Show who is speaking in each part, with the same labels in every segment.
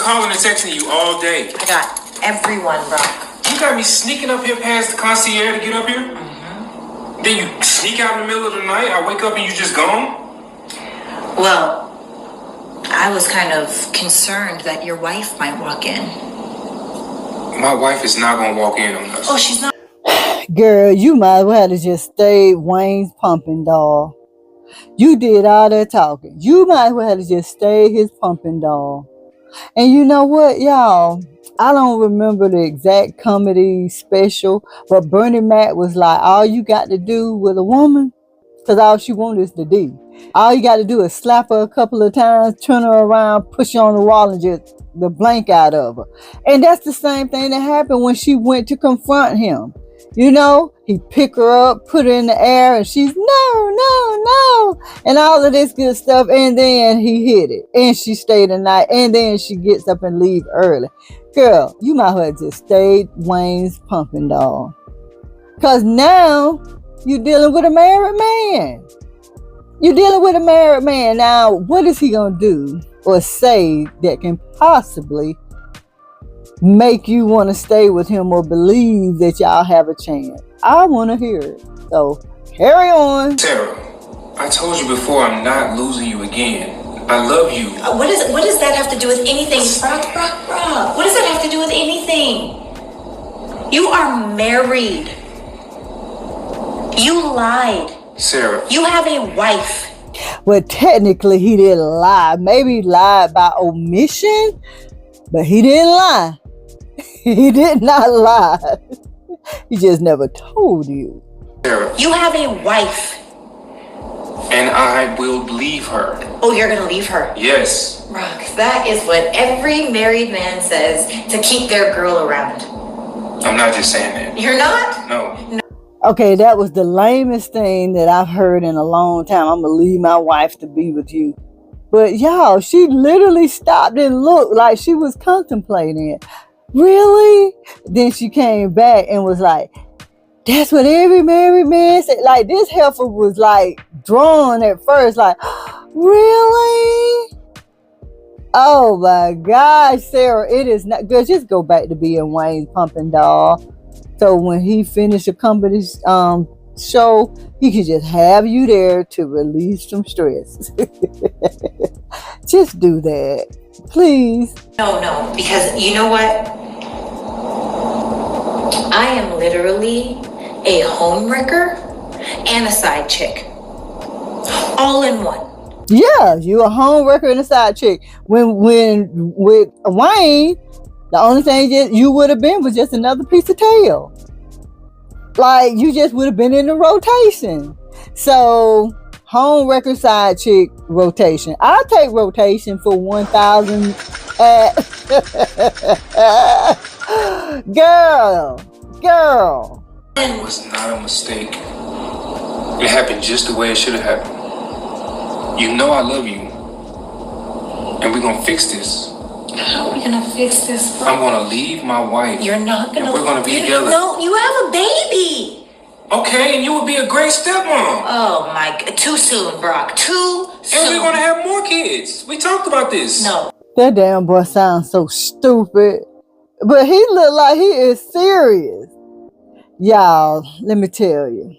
Speaker 1: calling and texting you all day.
Speaker 2: I got everyone, bro.
Speaker 1: You got me sneaking up here past the concierge to get up here?
Speaker 2: Mm-hmm.
Speaker 1: Then you sneak out in the middle of the night, I wake up and you just gone?
Speaker 2: Well, I was kind of concerned that your wife might walk in.
Speaker 1: My wife is not gonna walk in on us.
Speaker 2: Oh, she's not.
Speaker 3: Girl, you might as well have just stayed Wayne's pumping doll. You did all that talking. You might as well have just stayed his pumping doll. And you know what, y'all? I don't remember the exact comedy special, but Bernie Mac was like, all you got to do with a woman, because all she wants is the D. All you got to do is slap her a couple of times, turn her around, push her on the wall, and just the blank out of her. And that's the same thing that happened when she went to confront him. You know, he picked her up, put her in the air, and she's no, and all of this good stuff. And then he hit it, and she stayed the night, and then she gets up and leave early. Girl, you might as well just stayed Wayne's pumping doll. Because now you're dealing with a married man. You're dealing with a married man. Now, what is he going to do or say that can possibly make you want to stay with him or believe that y'all have a chance? I want to hear it. So, carry on.
Speaker 1: Sarah, I told you before I'm not losing you again. I love you.
Speaker 2: What does that have to do with anything? Brock. What does that have to do with anything? You are married. You lied.
Speaker 1: Sarah.
Speaker 2: You have a wife.
Speaker 3: Well, technically, he didn't lie. Maybe he lied by omission, but he didn't lie. He did not lie. He just never told you.
Speaker 1: Sarah.
Speaker 2: You have a wife.
Speaker 1: And I will leave her.
Speaker 2: Oh, you're going to leave her?
Speaker 1: Yes.
Speaker 2: Brock, that is what every married man says to keep their girl around.
Speaker 1: I'm not just saying that.
Speaker 2: You're not?
Speaker 1: No.
Speaker 3: Okay, that was the lamest thing that I've heard in a long time. I'm going to leave my wife to be with you. But y'all, she literally stopped and looked like she was contemplating it. Really? Then she came back and was like, that's what every married man said. Like, this heifer was like drawn at first, like, really? Oh my gosh, Sarah, it is not good. Just go back to being Wayne's pumping doll. So when he finished a company show, he could just have you there to release some stress. Just do that, please.
Speaker 2: No, because you know what? I am literally a homewrecker and a side chick. All in one.
Speaker 3: Yeah, you a homewrecker and a side chick. When with Wayne, the only thing you would have been was just another piece of tail. Like, you just would have been in the rotation. So, homewrecker, side chick, rotation. I'll take rotation for 1,000. Girl.
Speaker 1: It was not a mistake. It happened just the way it should have happened. You know I love you. And we're going to fix this.
Speaker 2: How are we going to fix this? Bro?
Speaker 1: I'm going to leave my wife.
Speaker 2: You're not going to.
Speaker 1: We're going to be together.
Speaker 2: No, you have a baby.
Speaker 1: Okay, and you would be a great stepmom.
Speaker 2: Oh my God. Too soon, Brock. Too soon.
Speaker 1: And we're going to have more kids. We talked about this.
Speaker 2: No.
Speaker 3: That damn boy sounds so stupid. But he look like he is serious. Y'all, let me tell you.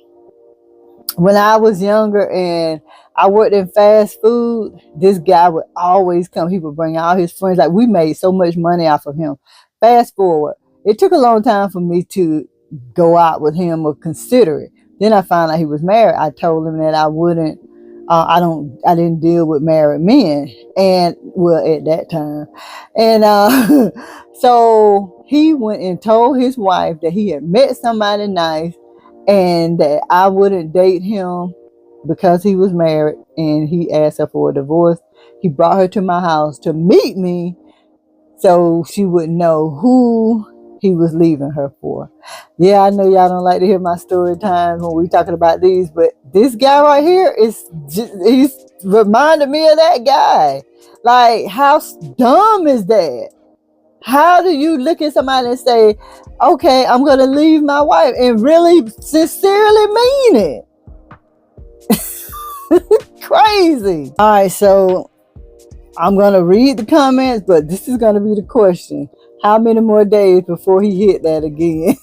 Speaker 3: When I was younger and I worked in fast food, this guy would always come. He would bring all his friends. Like, we made so much money off of him. Fast forward. It took a long time for me to go out with him or consider it. Then I found out he was married. I told him that I wouldn't. I didn't deal with married men, and well, at that time, and so he went and told his wife that he had met somebody nice, and that I wouldn't date him because he was married, and he asked her for a divorce. He brought her to my house to meet me, so she would know who he was leaving her for. Yeah, I know y'all don't like to hear my story times when we talking about these, but this guy right here he's reminded me of that guy. Like, how dumb is that? How do you look at somebody and say, okay, I'm going to leave my wife, and really sincerely mean it? Crazy. All right, so I'm going to read the comments, but this is going to be the question. How many more days before he hit that again?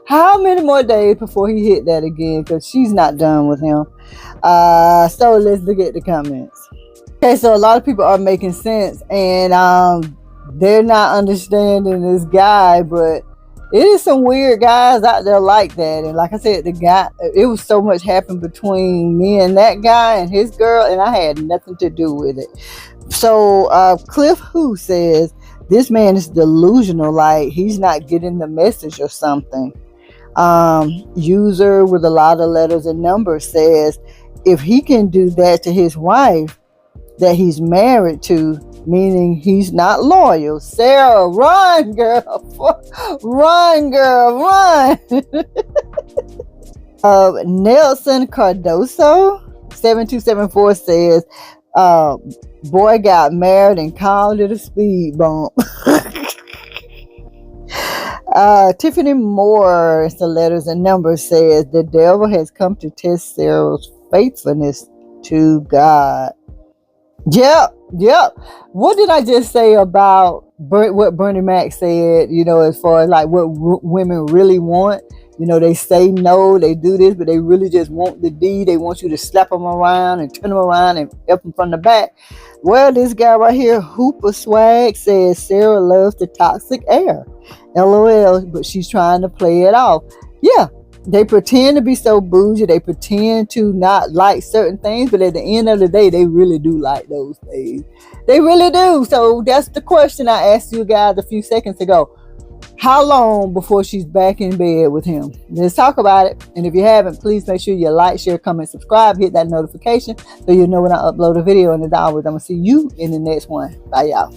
Speaker 3: How many more days before he hit that again? Because she's not done with him. So let's look at the comments. Okay, so a lot of people are making sense, and they're not understanding this guy, but it is some weird guys out there like that. And like I said, the guy, it was so much happened between me and that guy and his girl, and I had nothing to do with it. So Cliff Who says this man is delusional, like he's not getting the message or something. User with a lot of letters and numbers says if he can do that to his wife that he's married to, meaning he's not loyal. Sarah, run, girl. Run, girl, run. Nelson Cardoso 7274 says boy got married and called it a speed bump. Tiffany Moore, the letters and numbers, says the devil has come to test Sarah's faithfulness to God. Yep. What did I just say about what Bernie Mac said, as far as like what women really want? They say no, they do this, but they really just want the D. They want you to slap them around and turn them around and up them from the back. Well, this guy right here, Hooper Swag, says Sarah loves the toxic air. LOL, but she's trying to play it off. Yeah, they pretend to be so bougie. They pretend to not like certain things, but at the end of the day, they really do like those things. They really do. So that's the question I asked you guys a few seconds ago. How long before she's back in bed with him? Let's talk about it. And if you haven't, please make sure you like, share, comment, subscribe, hit that notification so you know when I upload a video. And as always, I'm going to see you in the next one. Bye, y'all.